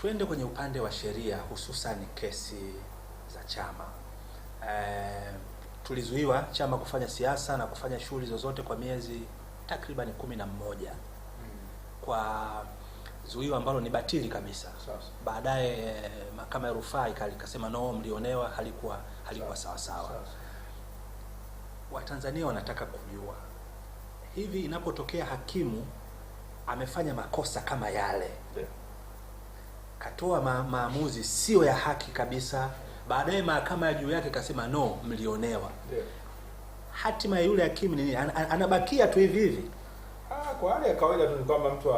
Tuende kwenye upande wa sheria, hususan kesi za chama. Tulizuiwa chama kufanya siasa na kufanya shughuli zozote kwa miezi takriban 11 kwa zuio ambalo ni batili kabisa. Baadaye mahakama ya rufaa ikasema no, mlionewa, halikuwa sawa sawa. Watanzania wanataka kujua, hivi inapotokea hakimu amefanya makosa kama yale, katoa maamuzi sio ya haki kabisa, baadaye mahakama ya juu yake kasema no, mlionewa, hatima ya yule hakimu nini? Anabakia tu hivi hivi? Kwa hali ya kawaida tu ni kwamba mtu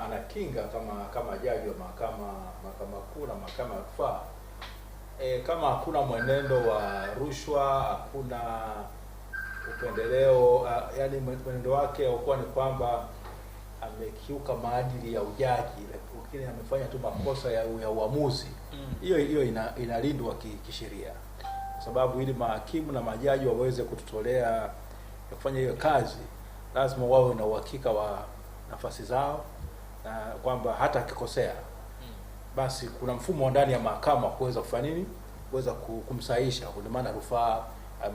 anakinga kama jaji wa mahakama kuu na mahakama ya rufaa, kama hakuna mwenendo wa rushwa, hakuna upendeleo, yani mwenendo wake haukuwa ni kwamba amekiuka maadili ya ujaji, lakini amefanya tu makosa ya uamuzi, hiyo inalindwa kisheria, kwa sababu ili mahakimu na majaji waweze kututolea ya kufanya hiyo kazi, lazima wawe na uhakika wa nafasi zao, na kwamba hata akikosea basi kuna mfumo ndani ya mahakama kuweza kufanya nini, kuweza kumsahihisha, kwa maana rufaa,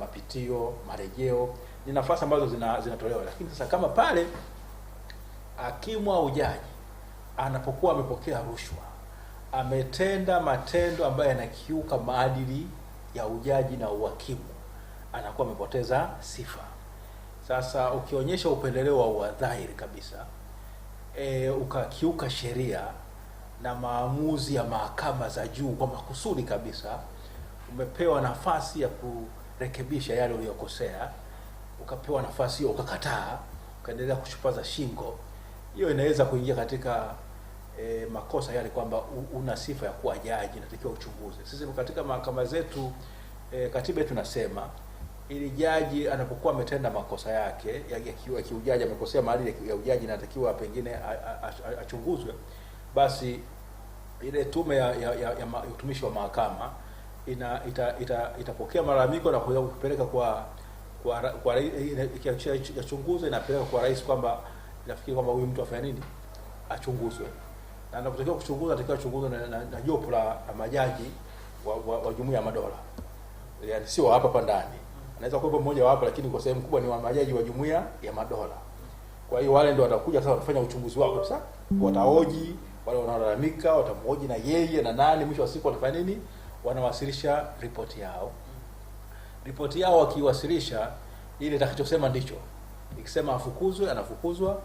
mapitio, marejeo, ni nafasi ambazo zinatolewa. Lakini sasa kama pale hakimu au jaji anapokuwa amepokea rushwa, ametenda matendo ambayo yanakiuka maadili ya ujaji na uhakimu, anakuwa amepoteza sifa. Sasa ukionyesha upendeleo wa dhahiri kabisa, ukakiuka sheria na maamuzi ya mahakama za juu kwa makusudi kabisa, umepewa nafasi ya kurekebisha yale uliyokosea, ukapewa nafasi hiyo ukakataa, ukaendelea kushupaza shingo, hiyo inaweza kuingia katika makosa yale, kwamba una sifa ya kuwa jaji, inatakiwa uchunguze. Sisi katika mahakama zetu, katiba tunasema ili jaji anapokuwa ametenda makosa yake ya kiujaji, amekosea maadili ya ujaji na anatakiwa pengine achunguzwe, basi ile tume ya utumishi wa mahakama itapokea malalamiko na kupeleka kwa ikiachunguzwa, inapeleka kwa rais, kwamba inafikiri kwamba huyu mtu afanye nini, achunguzwe. Na anapotakiwa kuchunguzwa, anatakiwa achunguzwe na jopo la majaji wa Jumuiya ya Madola, yaani sio hapa ndani. Anaweza kuwa mmoja wapo, lakini kwa sehemu kubwa ni majaji wa Jumuiya ya Madola. Kwa hiyo wale ndio watakuja sasa kufanya uchunguzi wao sasa, watahoji wale wanaolalamika, watamhoji na yeye na nani, mwisho wa siku watafanya nini, wanawasilisha ripoti yao. Ripoti yao wakiwasilisha, ile itakachosema ndicho. Ikisema afukuzwe, anafukuzwa.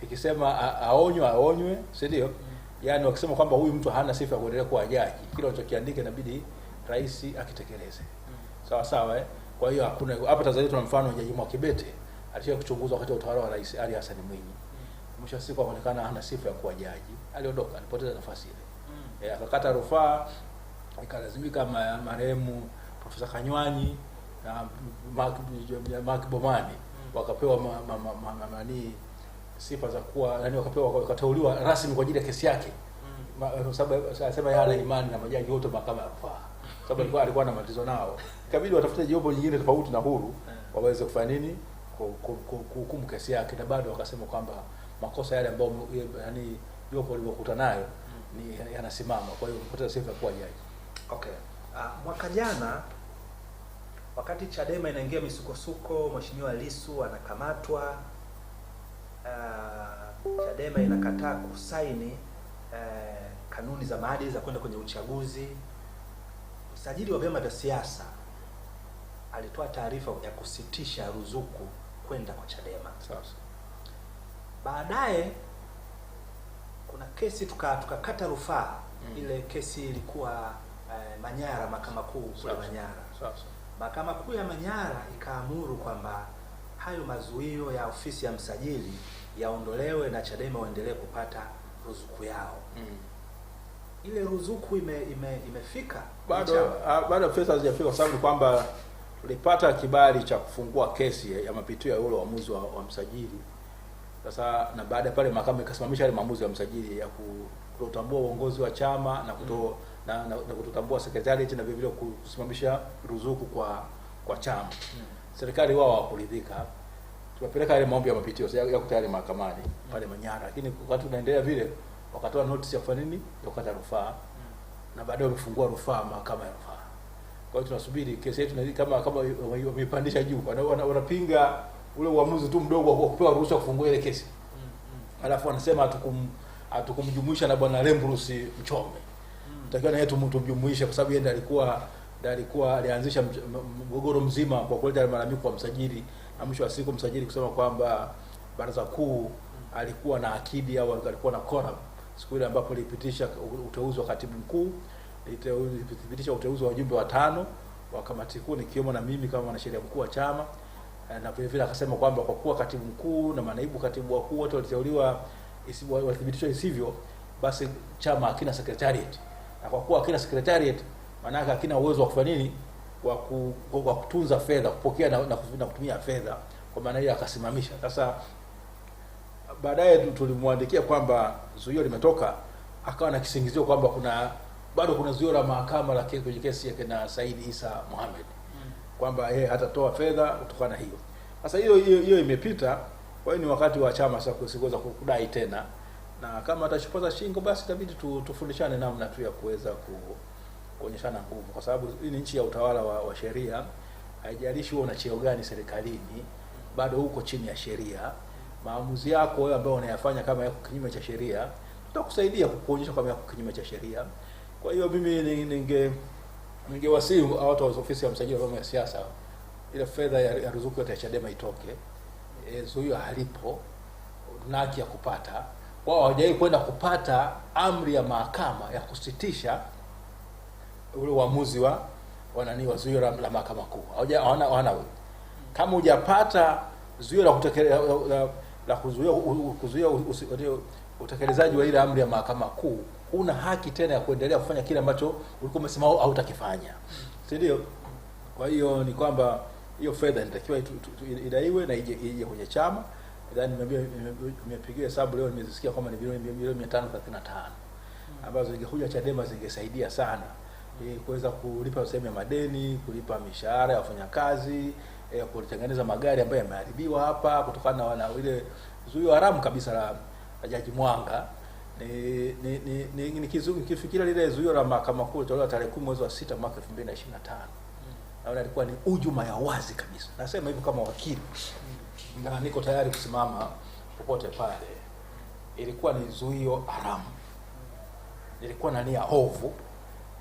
Ikisema aonywe, si ndio? Yaani wakisema kwamba huyu mtu hana sifa ya kuendelea kuwa jaji, kile walichokiandika inabidi rais akitekeleze. Sawa sawa. Kwa hiyo hakuna hapa Tanzania tuna mfano Jaji Mwakibete alishaye kuchunguzwa wakati wa utawala wa Rais Ali Hassan Mwinyi. Mwisho siku akaonekana hana sifa ya kuwa jaji, aliondoka, alipoteza nafasi ile. Akakata rufaa, ikalazimika marehemu Profesa Kanywanyi na Mark Bomani wakapewa sifa za kuwa, yani wakateuliwa rasmi kwa ajili ya kesi yake. Kwa sababu anasema yeye imani na majaji wote mahakama ya rufaa, sababu alikuwa na matatizo nao, ikabidi watafute jopo lingine tofauti na huru waweze kufanya nini, kuhukumu kesi yake, na bado wakasema kwamba makosa yale ambayo yani jopo lilikuta nayo ni yanasimama, kwa hiyo kupoteza sifa kwa jaji. Okay. Mwaka jana wakati Chadema inaingia misukosuko, Mheshimiwa Lissu anakamatwa, Chadema inakataa kusaini kanuni za maadili za kwenda kwenye uchaguzi. Msajili wa vyama vya siasa alitoa taarifa ya kusitisha ruzuku kwenda kwa Chadema. Sasa baadaye kuna kesi tukakata rufaa. Ile kesi ilikuwa Manyara, mahakama kuu kule Manyara. Sasa mahakama kuu ya Manyara ikaamuru kwamba hayo mazuio ya ofisi ya msajili yaondolewe na Chadema waendelee kupata ruzuku yao. Ile ruzuku imefika bado pesa hazijafika, kwa sababu kwamba tulipata kibali cha kufungua kesi ya mapitio ya ule uamuzi wa msajili. Sasa na baada pale mahakama ikasimamisha ile maamuzi ya msajili ya kutotambua uongozi wa chama na kutotambua secretariat na vile vile kusimamisha ruzuku kwa chama. Serikali wao hawakuridhika. Tumepeleka ile maombi ya mapitio yako tayari mahakamani pale Manyara, lakini wakati tunaendelea vile wakatoa notice ya kufanya nini, ya kukata rufaa, na baadaye wamefungua rufaa mahakama ya rufaa. Kwa hiyo tunasubiri kesi yetu kama wamepandisha juu, wanapinga ule uamuzi tu mdogo wa kupewa ruhusa kufungua ile kesi. Alafu wanasema hatukumjumuisha na bwana Lembrus Mchome. Tutakiwa na yeye tumjumuishe kwa sababu yeye ndiye alikuwa alianzisha mgogoro mzima kwa kuleta malalamiko kwa msajili, na mwisho wa siku msajili kusema kwamba baraza kuu alikuwa na akidi au alikuwa na quorum siku ile ambapo ilipitisha uteuzi wa katibu mkuu, ilipitisha uteuzi wa wajumbe 5 wa kamati kuu nikiwemo na mimi kama mwanasheria mkuu wa chama, na vile vile akasema kwamba kwa kuwa katibu mkuu na manaibu katibu wakuu wote waliteuliwa walithibitishwa isivyo, basi chama hakina secretariat, na kwa kuwa hakina secretariat maana yake hakina uwezo wa kufanya nini, wa kutunza fedha, kupokea na kutumia fedha. Kwa maana hiyo akasimamisha. Sasa baadaye tulimwandikia kwamba zuio limetoka, akawa na kisingizio kwamba bado kuna zuio la mahakama la kwenye kesi yake na Said Isa Mohamed, kwamba yeye hatatoa fedha kutokana na hiyo. Sasa hiyo imepita, kwa hiyo ni wakati wa chama sasa kusiweza kudai tena, na kama atashupaza shingo basi itabidi tufundishane namna tu ya kuweza kuonyeshana nguvu, kwa sababu hii ni nchi ya utawala wa sheria. Haijalishi wewe una cheo gani serikalini, bado uko chini ya sheria. Maamuzi yako wewe ambao unayafanya kama yako kinyume cha sheria, tutakusaidia kukuonyesha kama yako kinyume cha sheria. Kwa hiyo mimi ningewasihi watu wa ofisi ya msajili wa vyama vya siasa, ile fedha ya ruzuku ya Chadema itoke. Zuio halipo, na haki ya kupata. Wao hawajai kwenda kupata amri ya mahakama ya kusitisha ule uamuzi wa zuio la mahakama kuu. Hawana kama hujapata zuio la kuzuia utekelezaji wa ile amri ya mahakama kuu, una haki tena ya kuendelea kufanya kile ambacho ulikuwa umesema hautakifanya, si ndio? Kwa hiyo ni kwamba hiyo fedha inatakiwa idaiwe na ije kwenye chama. Nimepigia hesabu leo, nimesikia kwamba ni bilioni 535 ambazo zingekuja Chadema zingesaidia sana kuweza kulipa sehemu ya madeni, kulipa mishahara ya wafanyakazi, kutengeneza magari ambayo yameharibiwa hapa kutokana na ile zuio haramu kabisa la Jaji Mwanga. Nikifikiria lile zuio la mahakama kuu lilitolewa tarehe 10 mwezi wa 6 mwaka 2025. Naona ilikuwa ni hujuma ya wazi kabisa. Nasema hivyo kama wakili, na niko tayari kusimama popote pale. Ilikuwa ni zuio haramu, ilikuwa na nia ovu,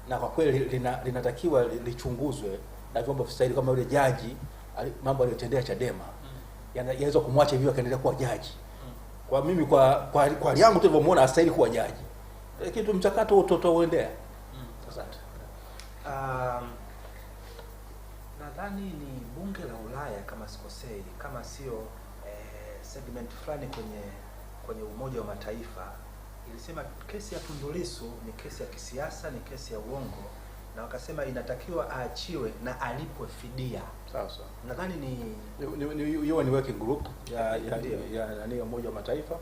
na kwa kweli linatakiwa lichunguzwe na vyombo vistahili. Kama yule jaji mambo aliyotendea Chadema yanaweza kumwacha hivyo akaendelea kuwa jaji. Kwa mimi kwa yangu tulivyomuona hastahili kuwa jaji, lakini mchakato utauendea. Asante. Nadhani ni bunge la Ulaya kama sikosei, kama sio segment fulani kwenye Umoja wa Mataifa ilisema kesi ya Tundu Lissu ni kesi ya kisiasa, ni kesi ya uongo, na wakasema inatakiwa aachiwe na alipwe fidia. Sasa nadhani ni working group ya Umoja wa Mataifa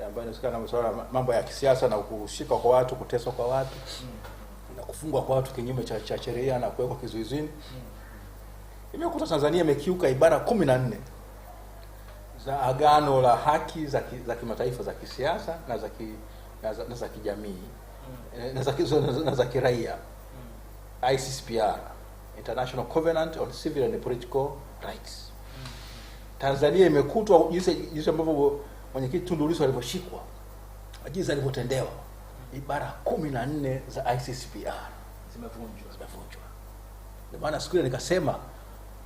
ambayo inasikana na masuala mambo ya kisiasa na kushika kwa watu, kuteswa kwa watu, na kufungwa kwa watu kinyume cha sheria na kuwekwa kizuizini. Imekuta Tanzania imekiuka ibara 14 za agano la haki za kimataifa za kisiasa na za kijamii na za kiraia, ICCPR, International Covenant on Civil and Political Rights. Tanzania imekutwa jinsi ambavyo mwenyekiti Tundu Lissu alivyoshikwa, jinsi alivyotendewa, ibara 14 za ICCPR zimevunjwa. Ndio maana siku ile nikasema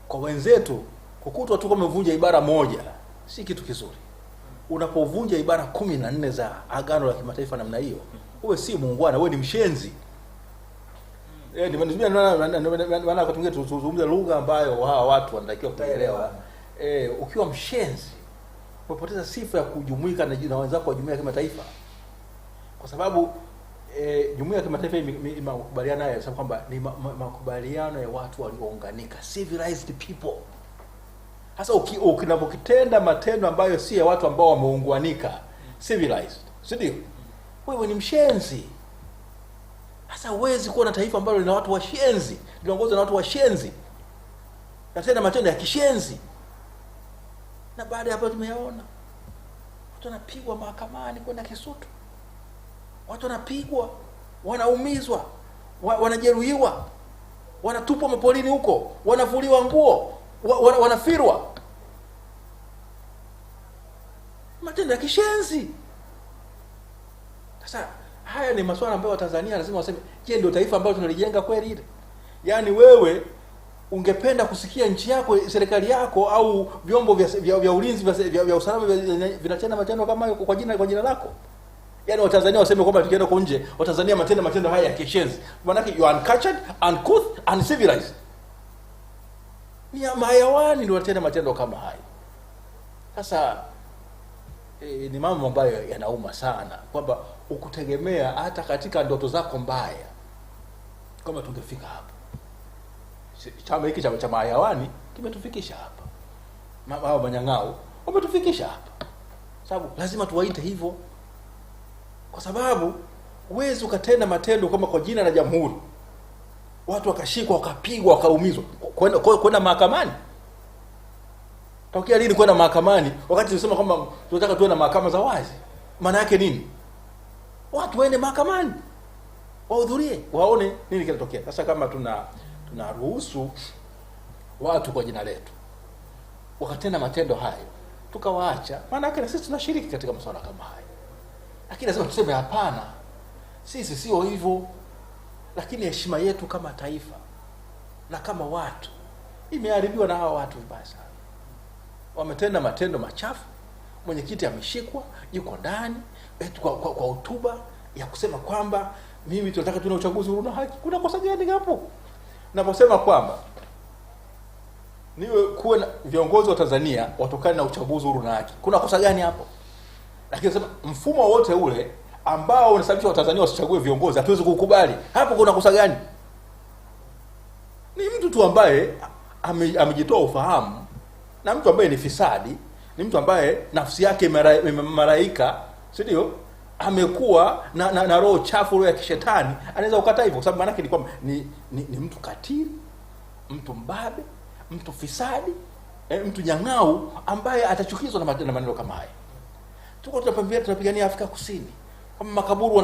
kwa wenzetu, kukutwa tu kama umevunja ibara moja si kitu kizuri. Unapovunja ibara 14 za agano la kimataifa namna hiyo, wewe si muungwana, wewe ni mshenzi. Ndio maana kutungia tuzungumze lugha ambayo watu wanatakiwa kuelewa. Ukiwa mshenzi, umepoteza sifa ya kujumuika na wenzako wa jumuiya ya kimataifa. Kwa sababu jumuiya ya kimataifa imekubaliana nayo sababu kwamba ni makubaliano ya watu waliounganika, civilized people. Hasa ukinapokitenda matendo ambayo si ya watu ambao wameunganika, civilized, si ndio? Wewe ni mshenzi. Hasa huwezi kuwa na taifa ambalo lina watu washenzi, linaongozwa na watu washenzi, na tena matendo ya kishenzi. Na baada ya hapo tumeyaona watu wanapigwa mahakamani kwenda Kisutu. Watu wanapigwa, wanaumizwa, wanajeruhiwa, wanatupwa mapolini huko, wanavuliwa nguo, wanafirwa. Matendo ya kishenzi. Sasa haya ni masuala ambayo Watanzania lazima waseme, je, ndio taifa ambalo tunalijenga kweli ile? Yaani wewe ungependa kusikia nchi yako, serikali yako au vyombo vya ulinzi vya usalama vinatenda matendo kama hayo kwa jina lako? Yaani Watanzania waseme kwamba tukienda kwa nje, Watanzania matendo haya ya kishenzi. Maana yake you are uncultured, uncouth, uncivilized. Ni hayawani ndio wanatenda matendo kama haya. Sasa ni mambo ambayo yanauma sana, kwamba ukutegemea hata katika ndoto zako mbaya kama tungefika hapa. Chama hiki cha hayawani kimetufikisha hapa. Hao manyang'au wametufikisha hapa. Sababu lazima tuwaite hivyo. Kwa sababu huwezi ukatenda matendo kama kwa jina la jamhuri, watu wakashikwa, wakapigwa, wakaumizwa, kwenda mahakamani. Tokea lini kwenda mahakamani wakati tunasema kwamba tunataka tuwe na mahakama za wazi? Maana yake nini? Watu waende mahakamani, wahudhurie, waone nini kinatokea. Sasa kama tunaruhusu watu kwa jina letu wakatenda matendo hayo, tukawaacha, maana yake na sisi tunashiriki katika masuala kama haya. Lakini lazima tuseme hapana, sisi sio hivyo. Lakini heshima yetu kama taifa na kama watu imeharibiwa na hawa watu vibaya sana. Wametenda matendo machafu. Mwenyekiti ameshikwa, yuko ndani kwa hotuba ya kusema kwamba mimi tunataka tuna uchaguzi huru na haki. Kuna kosa gani hapo? Naposema kwamba kuwe na viongozi wa Tanzania watokane na uchaguzi huru na haki, kuna kosa gani hapo? Lakini sema mfumo wote ule ambao unasababisha Watanzania wasichague viongozi hatuwezi kukubali, hapo kuna kosa gani? Ni mtu tu ambaye amejitoa ufahamu, na mtu ambaye ni fisadi, ni mtu ambaye nafsi yake maraika, si ndio? Amekuwa na roho chafu, roho ya kishetani, anaweza kukataa hivyo. Kwa sababu maana yake ni kwamba ni mtu katili, mtu mbabe, mtu fisadi, mtu nyang'au ambaye atachukizwa na maneno kama haya. Tuko tunapigania Afrika Kusini. Kama makaburu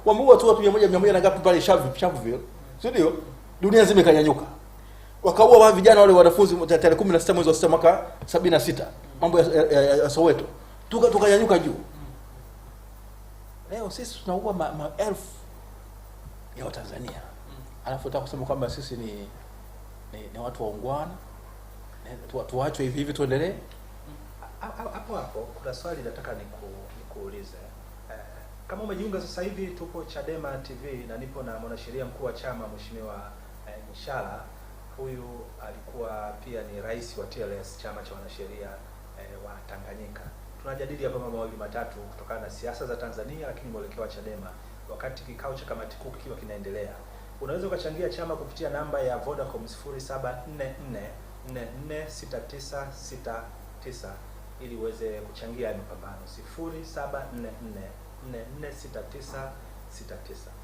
wameua tu watu 100 na ngapi pale Sharpeville, si ndio? Dunia nzima ikanyanyuka. Wakaua wa vijana wale wanafunzi tarehe 16 mwezi wa 6 mwaka 76. Mambo ya Soweto. Tukanyanyuka juu. Leo sisi tunaua maelfu ya Watanzania. Alafu nataka kusema kwamba sisi ni watu waungwana. Tuachwe hivi tuendelee. Hapo kuna swali nataka nikuulize. Kama umejiunga sasa hivi, tupo Chadema TV na nipo na mwanasheria mkuu wa chama Mheshimiwa Nshala. Huyu alikuwa pia ni rais wa TLS, chama cha wanasheria wa Tanganyika. Tunajadili hapa mambo mawili matatu kutokana na siasa za Tanzania, lakini mwelekeo wa Chadema wakati kikao cha kamati kuu kikiwa kinaendelea. Unaweza ukachangia chama kupitia namba ya Vodacom 0744446969 ili uweze kuchangia mapambano. 0744446969.